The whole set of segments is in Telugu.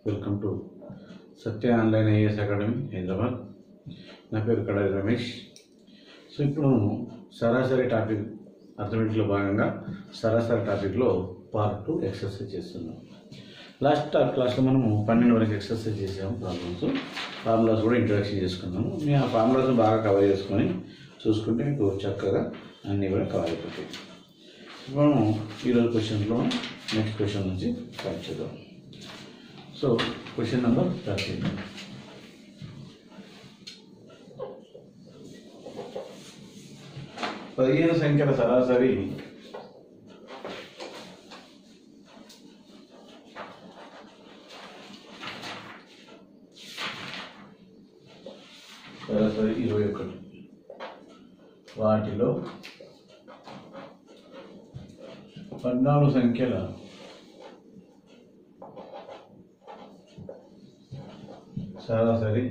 Welcome to Satya online IAS academy Hyderabad. నా పేరు కడారి రమేష్. సో ఇప్పుడు సరాసరి టాపిక్ అర్థమెటిక్లో భాగంగా సరాసరి టాపిక్లో పార్ట్ 2 ఎక్సర్సైజ్ చేస్తున్నాం. లాస్ట్ క్లాస్లో మనము 12 వరకు ఎక్సర్సైజ్ చేసాము. ఫార్ములాస్ కూడా ఇంట్రడక్షన్ చేసుకున్నాము. మేము ఆ ఫార్ములాస్ బాగా కవర్ చేసుకొని చూసుకుంటే మీకు చక్కగా అన్నీ కూడా కవర్ అయిపోతాయి. మనం ఈరోజు క్వశ్చన్లో నెక్స్ట్ క్వశ్చన్ నుంచి స్టార్ట్ చేద్దాం. So question number 13. పదిహేను సంఖ్యల సరాసరి సరాసరి 21. వాటిలో 14 సంఖ్యల సరాసరి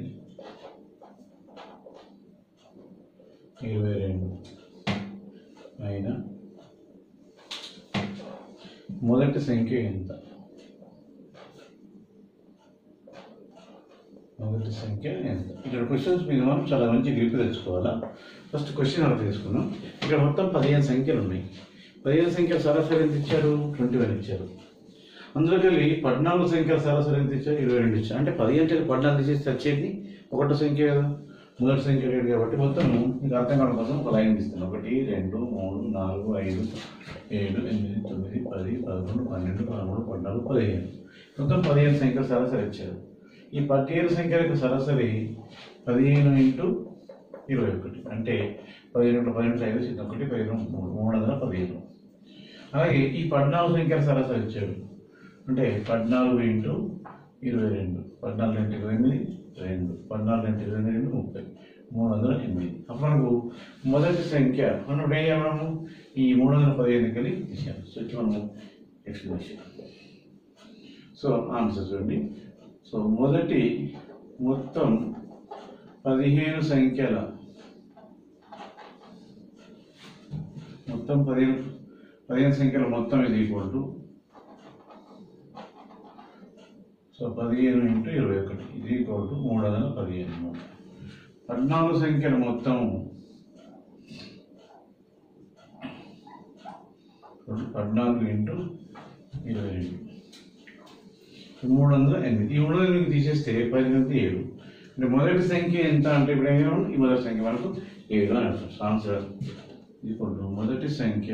22 అయిన మొదటి సంఖ్య ఎంత? మొదటి సంఖ్య ఎంత? ఇక్కడ క్వశ్చన్స్ మీద మనం చాలా మంచి గ్రిప్ తెచ్చుకోవాలా. ఫస్ట్ క్వశ్చన్ అలా తీసుకున్నాం. ఇక్కడ మొత్తం 15 సంఖ్యలు ఉన్నాయి. 15 సంఖ్యల సరాసరి ఎంత ఇచ్చారు? 21 ఇచ్చారు. అందులోకి వెళ్ళి 14 సంఖ్యల సరాసరి ఎంత ఇచ్చారు? 22 ఇచ్చారు. అంటే 15 నుంచి 14 తీసేసి వచ్చేది ఒకటో సంఖ్య కదా, మొదటి సంఖ్య లేదు. కాబట్టి మొత్తం మీకు అర్థం కావడం కోసం ఒక లైన్ ఇస్తాను. 1 2 3 4 5 7 8 9 10 11 12 13 14 15 మొత్తం 15 సంఖ్యల సరాసరి ఇచ్చారు. ఈ 17 సంఖ్యల యొక్క సరాసరి 15 × 21 అంటే 15 × 15 5 1 15 315. అలాగే ఈ 14 సంఖ్యల సరాసరి ఇచ్చాడు అంటే 14 × 22 14 × 28 2 14 × 22 30 308. అప్పుడు మనకు మొదటి సంఖ్య మనం ఏం చేయాము? ఈ 315 కలిగి తీసాము. సో ఇట్లా మనము ఎక్స్ప్లెనేషన్. సో ఆన్సర్ చూడండి. సో మొదటి మొత్తం 15 సంఖ్యల మొత్తం 15 సంఖ్యల మొత్తం ఇది ఈక్వల్ టు సో 15 × 21 ఇది ఈక్వల్ టు 315. 14 సంఖ్యల మొత్తం 14 × 22 308. ఈ 308 తీసేస్తే 10 × 7 అంటే మొదటి సంఖ్య ఎంత అంటే ఇప్పుడు ఏమో ఈ మొదటి సంఖ్య మనకు 7 అని అర్థం. ఆన్సర్ ఈక్వల్ టు మొదటి సంఖ్య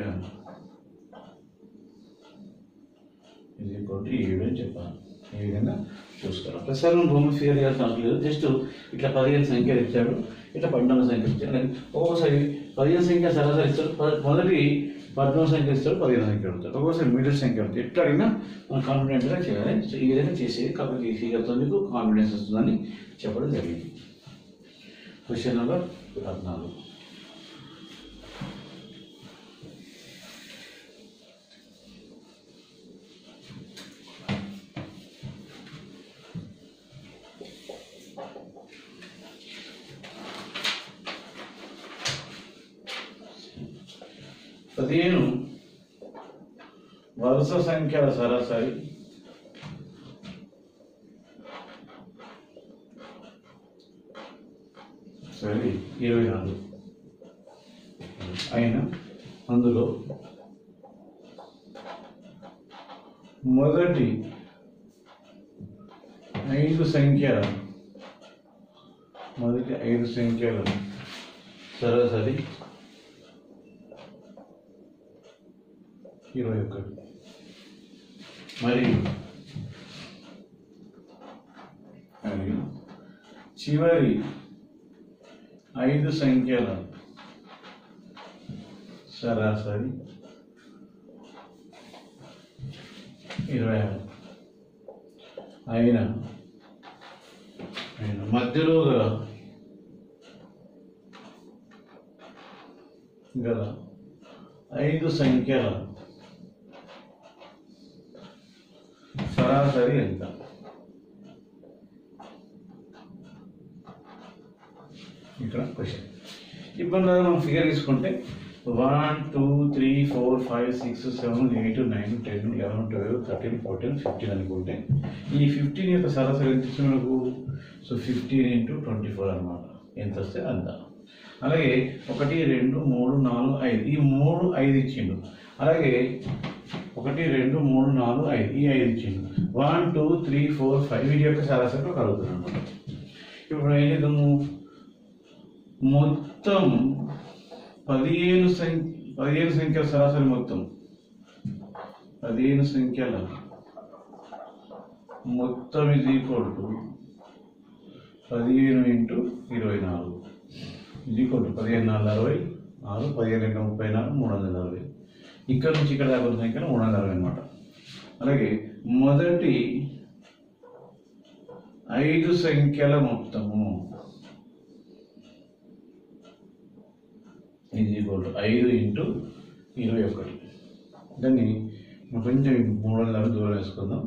ఇది ఈక్వల్ టు 7 అని చెప్పాలి. ఈ విధంగా చూసుకోవాలి. ప్రతిసారి మనం భూమి ఫిగర్ చేయాల్సిన అవసరం లేదు. జస్ట్ ఇట్లా 15 సంఖ్యలు ఇచ్చాడు, ఇట్లా 14 సంఖ్యలు ఇచ్చాడు. ఒక్కొక్కసారి 15 సంఖ్య సరాసరి ఇస్తాడు, మొదటి 14 సంఖ్య ఇస్తాడు, 15 సంఖ్యలు ఇస్తాడు. ఒక్కొక్కసారి మిడిల్ సంఖ్య ఉంటుంది. ఎట్లా అడిగినా మనం కాన్ఫిడెంట్గా చేయాలి. సో ఈ విధంగా చేసేది కాబట్టి ఈ ఫిగర్తో మీకు కాన్ఫిడెన్స్ వస్తుందని చెప్పడం జరిగింది. Question number 14. పదిహేను వరుస సంఖ్యల సరాసరి సరే 24 అయినా అందులో మొదటి 5 సంఖ్యల సరాసరి 21 మరియు చివరి 5 సంఖ్యల సరాసరి 26 అయిన మధ్యలో గల 5 సంఖ్యల సరాసరి ఎంత? ఇక్కడ క్వశ్చన్. ఇప్పుడు మనం ఫిగర్ తీసుకుంటే 1 2 3 4 5 6 7 8 9 10 11 12 13 14 15 అనుకుంటే ఈ 15 యొక్క సరాసరి ఎంత ఇస్తుంది మనకు? సో 15 × 24 అనమాట. ఎంత వస్తే అంత. అలాగే 1 2 3 4 5 ఈ 3 5 ఇచ్చిండు. అలాగే 1 2 3 4 5 ఈ 5 ఇచ్చిండు. 1 2 3 4 5 వీటి యొక్క సరాసరి కలుగుతుంది అనమాట. ఇప్పుడు ఏం చేద్దాము? మొత్తం 15 సంఖ్యల సరాసరి మొత్తం 15 సంఖ్యల మొత్తం is equal to 15 × 24 is equal to 15 4 66 15 2 34 360. ఇక్కడ నుంచి ఇక్కడ దాకా సంఖ్యలు 360 అనమాట. అలాగే మొదటి 5 సంఖ్యల మొత్తము ఈజ్ ఈక్వల్ టు 5 × 21. దాన్ని కొంచెం 360 దూరం వేసుకుందాం.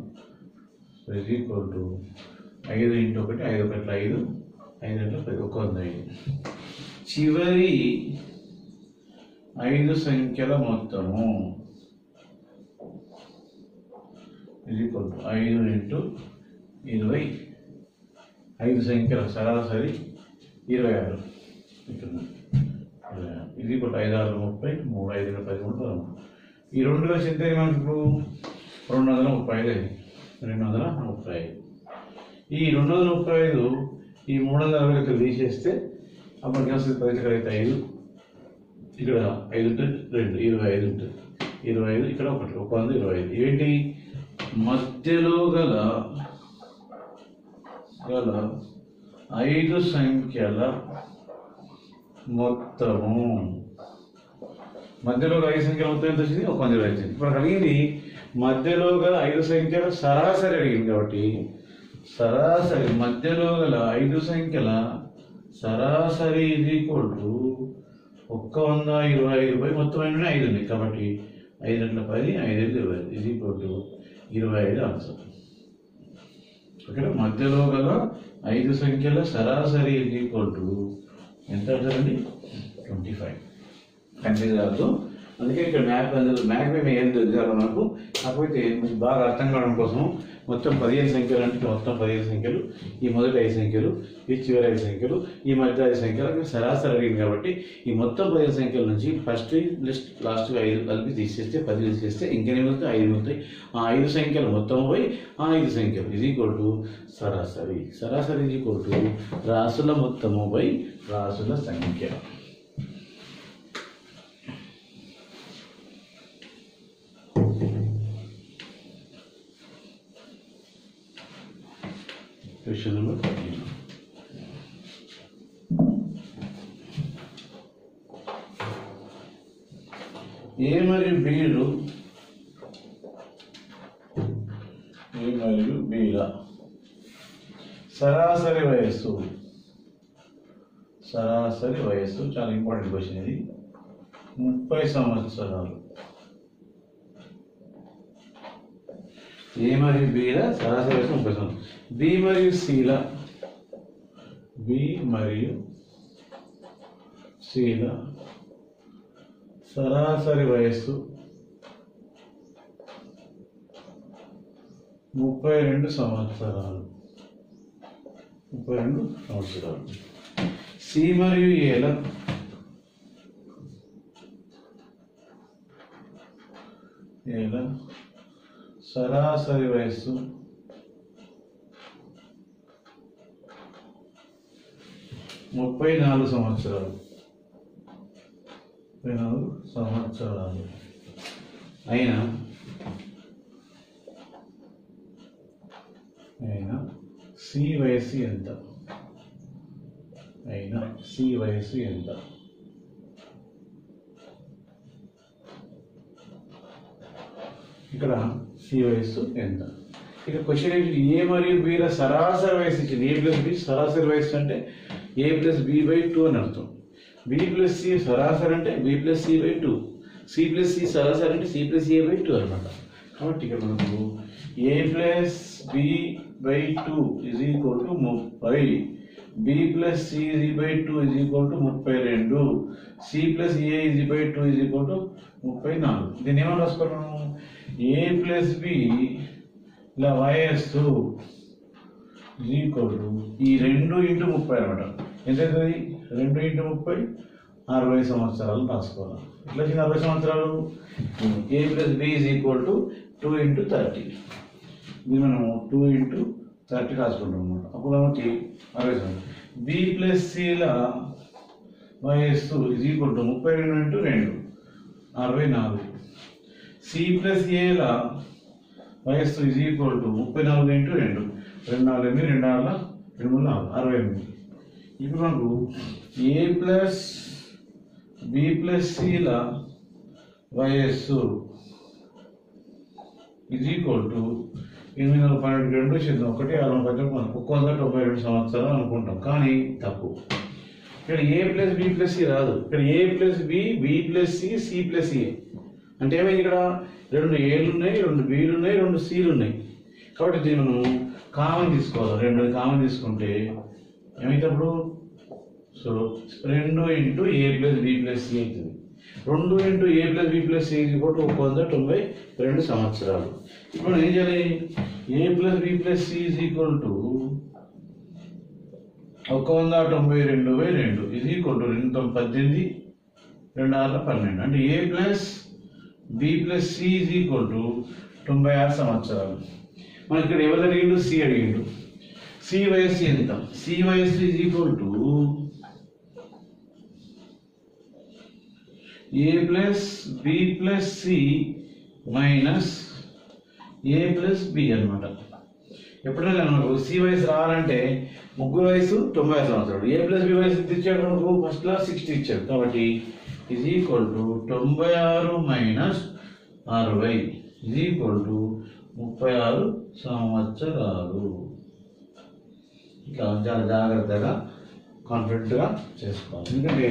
So is equal to 5 × 1 5 1 5 5 2 10 105. చివరి 5 సంఖ్యల మొత్తము ఈజ్ ఈక్వల్ టు 5 × 20. 5 సంఖ్యల సరాసరి 26. ఇక్కడ ఇది ఇప్పుడు 5 6 30 3 5 13. ఈ రెండు కలిసి ఎంత మనకు ఇప్పుడు 235. 235. ఈ 235 ఈ 360 ఇక్కడ తీసేస్తే అప్పటికి వస్తుంది 10 ఇక్కడ అయితే 5 ఇక్కడ 5 ఉంటుంది 2 25 ఉంటుంది 25 ఇక్కడ 1 125. ఏంటి మధ్యలో గల 5 సంఖ్యల మొత్తము మధ్యలో 5 సంఖ్యల మొత్తం ఎంత వచ్చింది? 125 వచ్చింది. ఇప్పుడు అడిగింది మధ్యలో గల 5 సంఖ్యల సరాసరి అడిగింది కాబట్టి సరాసరి మధ్యలో గల 5 సంఖ్యల సరాసరి ఈజ్ ఈక్వల్ టు 125 మొత్తం 5 ఉన్నాయి కాబట్టి 5 2 10 5 5 25 ఈజ్ ఈక్వల్ టు 25 ఆన్సర్. ఓకేనా? మధ్యలో గల 5 సంఖ్యల సరాసరి ఈజ్ ఈక్వల్ టు ఎంత అంటారండి? 25. కన్ఫ్యూజ్ కాదు. అందుకే ఇక్కడ మ్యాథ్ మేము ఏం తెలియాలి మనకు. కాకపోతే మీకు బాగా అర్థం కావడం కోసం మొత్తం 15 సంఖ్యలు అంటే మొత్తం 15 సంఖ్యలు, ఈ మొదటి 5 సంఖ్యలు, ఈ చివరి 5 సంఖ్యలు, ఈ మధ్య 5 సంఖ్యలు సరాసరి అడిగింది కాబట్టి ఈ మొత్తం 15 సంఖ్యల నుంచి ఫస్ట్ లిస్ట్ లాస్ట్ 5 కలిపి తీసేస్తే 10 తీసేస్తే ఇంకెన్ని మిగులుతాయి? 5 మిగులుతాయి. ఆ 5 సంఖ్యలు మొత్తం పోయి ఆ 5 సంఖ్యలు ఈజ్ ఈక్వల్ టు సరాసరి. సరాసరి ఈజ్ ఈక్వల్ టు రాసుల మొత్తము బై రాసుల సంఖ్య. Question number 13. A మరియు Bల సరాసరి వయస్సు చాలా ఇంపార్టెంట్ క్వశ్చన్ ఇది. 30 సంవత్సరాలు. A మరియు Bల సరాసరి వయస్సు 30 సంవత్సరాలు. B మరియు Cల సరాసరి వయస్సు 32 సంవత్సరాలు. C మరియు Aల సరాసరి వయస్సు 34 సంవత్సరాలు. అయినా C వయస్సు ఎంత? ఇక్కడ C వయస్సు ఎంత? ఇక క్వశ్చన్ ఏంటి? A మరియు Bల సరాసరి వయస్సు ఇచ్చింది. A ప్లస్ B సరాసరి వయస్సు అంటే A ప్లస్ B/2 అని అర్థం. B ప్లస్ C సరాసరి అంటే B plus C/2. C plus C సరాసరి అంటే C ప్లస్ A/2 అనమాట. కాబట్టి ఇక్కడ మనకు A plus B/2 is equal to 30, B plus C/2 is equal to 32, C+A/2 = 34. దీన్ని ఏమని రాసుకున్నాము? A+B ఇలా వయస్సు ఈ 2 × 30 అనమాట. ఎంత అవుతుంది? 2 × 30 60 సంవత్సరాలు రాసుకోవాలి. ఎట్లా వచ్చింది 60 సంవత్సరాలు? A+B = 2 × 30. ఇది మనం 2 × 30 రాసుకుంటాం అనమాట. అప్పుడు మనకి 60 సంవత్సరాలు. B+Cల వయస్సు = 32 × 2 64. C+Aల వయస్సు = 34 × 2 2 4 8 2 6 2 3 68. ఇప్పుడు మనకు A+B+Cల వయస్సు = 8 12 చేద్దాం. 1 6 192 సంవత్సరాలు అనుకుంటాం, కానీ తప్పు. ఇక్కడ A+B+C రాదు. ఇక్కడ A+B+C C+A అంటే ఏమైంది? ఇక్కడ 2 Aలు ఉన్నాయి, 2 Bలు ఉన్నాయి, 2 Cలు ఉన్నాయి. కాబట్టి దీన్ని మనం కామన్ తీసుకోవాలి. 2 కామన్ తీసుకుంటే ఏమైతే అప్పుడు? సో 2 × A+B+C అవుతుంది. 2 × A+B+C = 192 సంవత్సరాలు. ఇప్పుడు ఏం చేయాలి? A+B+C = 192/2 = 18 2 6 12. అంటే A+B+C = 96 సంవత్సరాలు. మనకి ఇక్కడ ఎవరు అడిగిండు? C అడిగిండు. C వయస్సు ఎంత? C వయస్సు = A+B+C - A+B అనమాట. ఎప్పుడైనా మనకు C వయసు రావాలంటే ముగ్గురు వయసు 96 సంవత్సరాలు. A+B వయసు ఇచ్చాడు మనకు ఫస్ట్లో 60 ఇచ్చాడు. కాబట్టి = 96 - 60 36 సంవత్సరాలు. ఇట్లా చాలా జాగ్రత్తగా కాన్ఫిడెంట్గా చేసుకోవాలి. ఎందుకంటే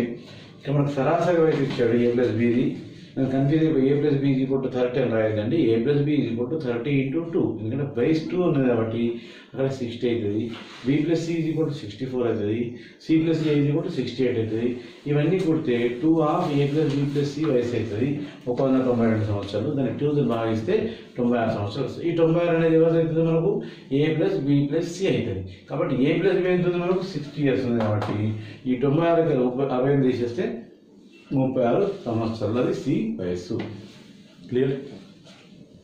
ఇక్కడ మనకు సరాసరి వయసు ఇచ్చాడు A+Bది. నేను కన్ఫ్యూజ్ అయిపోయి A+B = 30 అని రాయదండి. A+B = 30 × 2. ఎందుకంటే బేస్ 2 ఉన్నది కాబట్టి అక్కడ 60 అవుతుంది. B+C = 64 అవుతుంది. C+A = 68 అవుతుంది. ఇవన్నీ కుడితే 2 of A+B+C వయసు అవుతుంది 192 సంవత్సరాలు. దాన్ని 2తో భాగిస్తే 96 సంవత్సరాలు వస్తుంది. ఈ 96 అనేది ఎవరు అవుతుంది? మనకు A+B+C అవుతుంది. కాబట్టి A+B అవుతుంది మనకు 60 years ఉంది. కాబట్టి ఈ 96 60 తీసేస్తే 36 సంవత్సరాలు. అది C వయస్సు. Clear?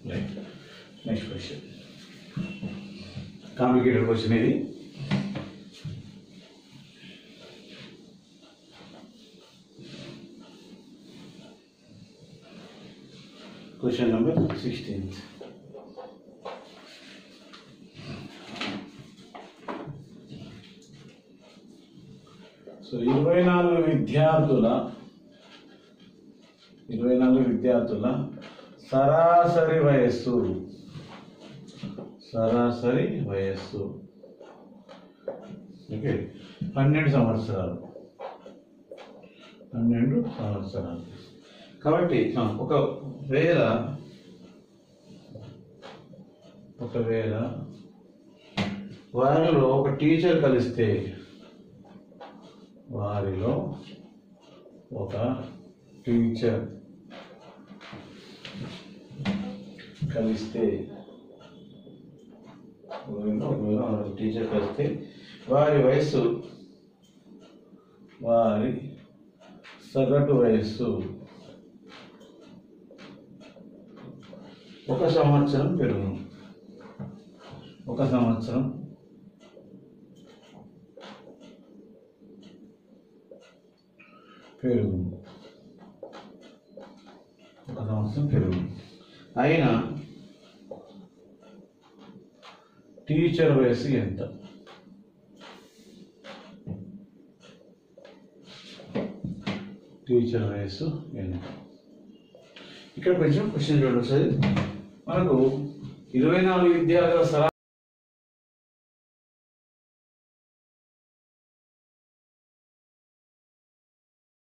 Right. Next question. Complicated question ఇది. Question number 16. సో 24 విద్యార్థుల సరాసరి వయస్సు ఓకే 12 సంవత్సరాలు. కాబట్టి ఒకవేళ వారిలో ఒక టీచర్ కలిస్తే వారి సగటు వయస్సు 1 సంవత్సరం పెరుగును. 1 సంవత్సరం అయినా టీచర్ వయస్సు ఎంత? ఇక్కడ కొంచెం క్వశ్చన్ చూడండి. మనకు 24 విద్యార్థుల